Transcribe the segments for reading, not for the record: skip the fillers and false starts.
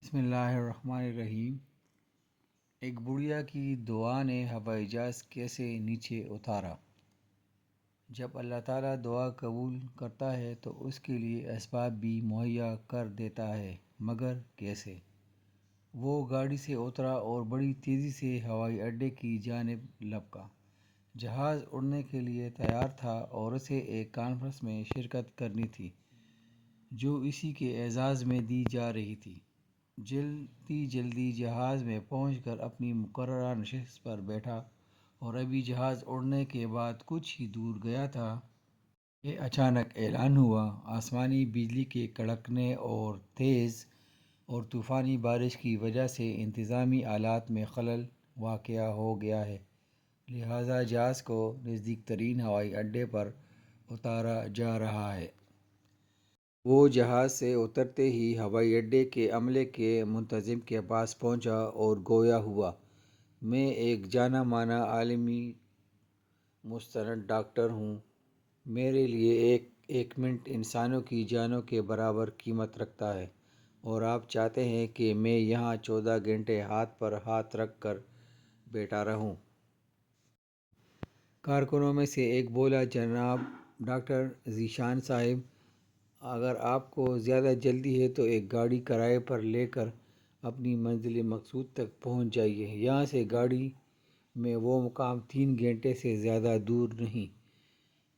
بسم اللہ الرحمن الرحیم۔ ایک بڑھیا کی دعا نے ہوائی جہاز کیسے نیچے اتارا۔ جب اللہ تعالیٰ دعا قبول کرتا ہے تو اس کے لیے اسباب بھی مہیا کر دیتا ہے، مگر کیسے؟ وہ گاڑی سے اترا اور بڑی تیزی سے ہوائی اڈے کی جانب لپکا۔ جہاز اڑنے کے لیے تیار تھا اور اسے ایک کانفرنس میں شرکت کرنی تھی جو اسی کے اعزاز میں دی جا رہی تھی۔ جلدی جہاز میں پہنچ کر اپنی مقررہ نشست پر بیٹھا اور ابھی جہاز اڑنے کے بعد کچھ ہی دور گیا تھا کہ اچانک اعلان ہوا، آسمانی بجلی کے کڑکنے اور تیز اور طوفانی بارش کی وجہ سے انتظامی آلات میں خلل واقع ہو گیا ہے، لہذا جہاز کو نزدیک ترین ہوائی اڈے پر اتارا جا رہا ہے۔ وہ جہاز سے اترتے ہی ہوائی اڈے کے عملے کے منتظم کے پاس پہنچا اور گویا ہوا، میں ایک جانا مانا عالمی مستند ڈاکٹر ہوں، میرے لیے ایک منٹ انسانوں کی جانوں کے برابر قیمت رکھتا ہے، اور آپ چاہتے ہیں کہ میں یہاں 14 گھنٹے ہاتھ پر ہاتھ رکھ کر بیٹھا رہوں۔ کارکنوں میں سے ایک بولا، جناب ڈاکٹر ذیشان صاحب، اگر آپ کو زیادہ جلدی ہے تو ایک گاڑی کرائے پر لے کر اپنی منزل مقصود تک پہنچ جائیے۔ یہاں سے گاڑی میں وہ مقام 3 گھنٹے سے زیادہ دور نہیں۔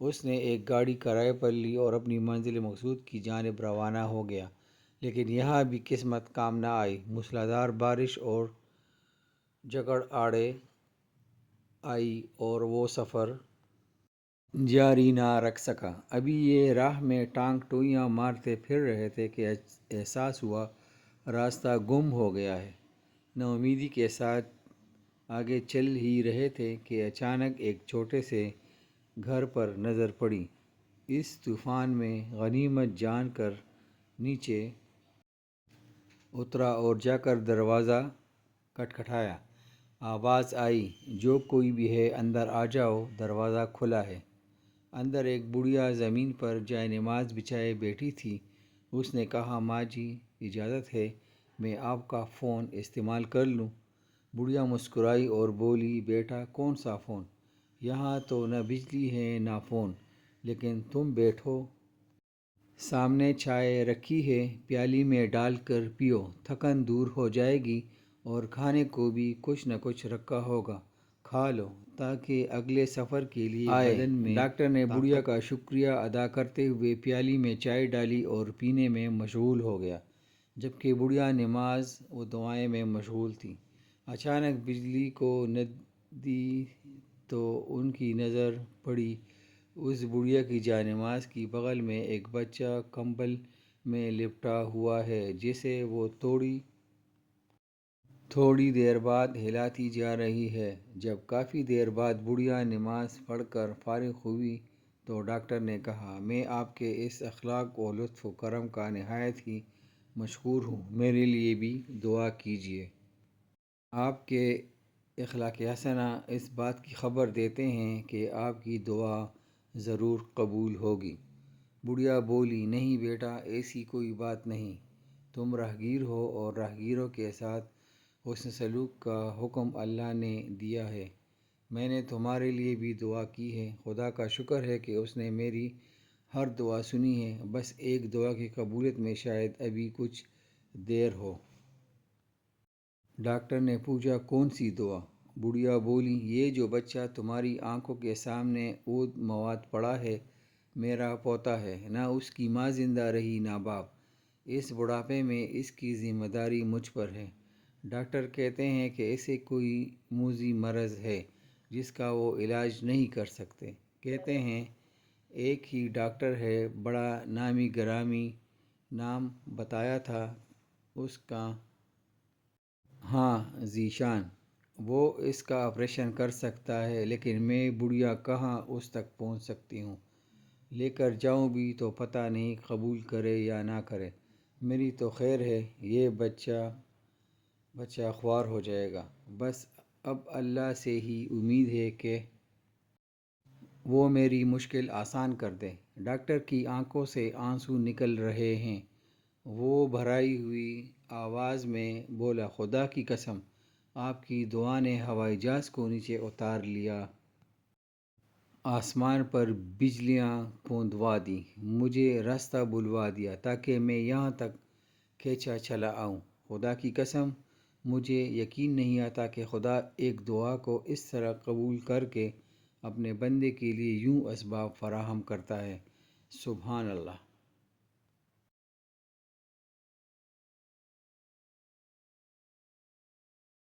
اس نے ایک گاڑی کرائے پر لی اور اپنی منزل مقصود کی جانب روانہ ہو گیا، لیکن یہاں بھی قسمت کام نہ آئی۔ موسلادھار بارش اور جھگڑ آئی اور وہ سفر جاری نہ رکھ سکا۔ ابھی یہ راہ میں ٹانگ ٹوئیاں مارتے پھر رہے تھے کہ احساس ہوا راستہ گم ہو گیا ہے۔ نا امیدی کے ساتھ آگے چل ہی رہے تھے کہ اچانک ایک چھوٹے سے گھر پر نظر پڑی۔ اس طوفان میں غنیمت جان کر نیچے اترا اور جا کر دروازہ کھٹکھٹایا۔ آواز آئی، جو کوئی بھی ہے اندر آ جاؤ، دروازہ کھلا ہے۔ اندر ایک بڑھیا زمین پر جائے نماز بچھائے بیٹھی تھی۔ اس نے کہا، ماں جی اجازت ہے میں آپ کا فون استعمال کر لوں؟ بڑھیا مسکرائی اور بولی، بیٹا کون سا فون؟ یہاں تو نہ بجلی ہے نہ فون، لیکن تم بیٹھو، سامنے چائے رکھی ہے، پیالی میں ڈال کر پیو، تھکن دور ہو جائے گی، اور کھانے کو بھی کچھ نہ کچھ رکھا ہوگا، کھا لو تاکہ اگلے سفر کے لیے بدن میں ڈاکٹر نے بڑھیا کا شکریہ ادا کرتے ہوئے پیالی میں چائے ڈالی اور پینے میں مشغول ہو گیا، جبکہ بڑھیا نماز و دعائیں میں مشغول تھی۔ اچانک بجلی کو ندی تو ان کی نظر پڑی اس بڑھیا کی جانماز کی بغل میں ایک بچہ کمبل میں لپٹا ہوا ہے، جسے وہ تھوڑی دیر بعد ہلاتی جا رہی ہے۔ جب کافی دیر بعد بڑھیا نماز پڑھ کر فارغ ہوئی تو ڈاکٹر نے کہا، میں آپ کے اس اخلاق و لطف و کرم کا نہایت ہی مشکور ہوں، میرے لیے بھی دعا کیجیے۔ آپ کے اخلاق حسنہ اس بات کی خبر دیتے ہیں کہ آپ کی دعا ضرور قبول ہوگی۔ بڑھیا بولی، نہیں بیٹا، ایسی کوئی بات نہیں، تم راہگیر ہو اور راہگیروں کے ساتھ حسن سلوک کا حکم اللہ نے دیا ہے۔ میں نے تمہارے لیے بھی دعا کی ہے، خدا کا شکر ہے کہ اس نے میری ہر دعا سنی ہے، بس ایک دعا کی قبولیت میں شاید ابھی کچھ دیر ہو۔ ڈاکٹر نے پوچھا، کون سی دعا؟ بڑھیا بولی، یہ جو بچہ تمہاری آنکھوں کے سامنے عود مواد پڑا ہے، میرا پوتا ہے، نہ اس کی ماں زندہ رہی نہ باپ، اس بڑھاپے میں اس کی ذمہ داری مجھ پر ہے۔ ڈاکٹر کہتے ہیں کہ اسے کوئی موذی مرض ہے جس کا وہ علاج نہیں کر سکتے۔ کہتے ہیں ایک ہی ڈاکٹر ہے، بڑا نامی گرامی، نام بتایا تھا اس کا، ہاں ذیشان، وہ اس کا آپریشن کر سکتا ہے، لیکن میں بڑھیا کہاں اس تک پہنچ سکتی ہوں؟ لے کر جاؤں بھی تو پتہ نہیں قبول کرے یا نہ کرے۔ میری تو خیر ہے، یہ بچہ خوار ہو جائے گا، بس اب اللہ سے ہی امید ہے کہ وہ میری مشکل آسان کر دے۔ ڈاکٹر کی آنکھوں سے آنسو نکل رہے ہیں، وہ بھرائی ہوئی آواز میں بولا، خدا کی قسم، آپ کی دعا نے ہوائی جہاز کو نیچے اتار لیا، آسمان پر بجلیاں کھودوا دیں، مجھے راستہ بلوا دیا تاکہ میں یہاں تک کھینچا چلا آؤں۔ خدا کی قسم، مجھے یقین نہیں آتا کہ خدا ایک دعا کو اس طرح قبول کر کے اپنے بندے کے لیے یوں اسباب فراہم کرتا ہے۔ سبحان اللہ۔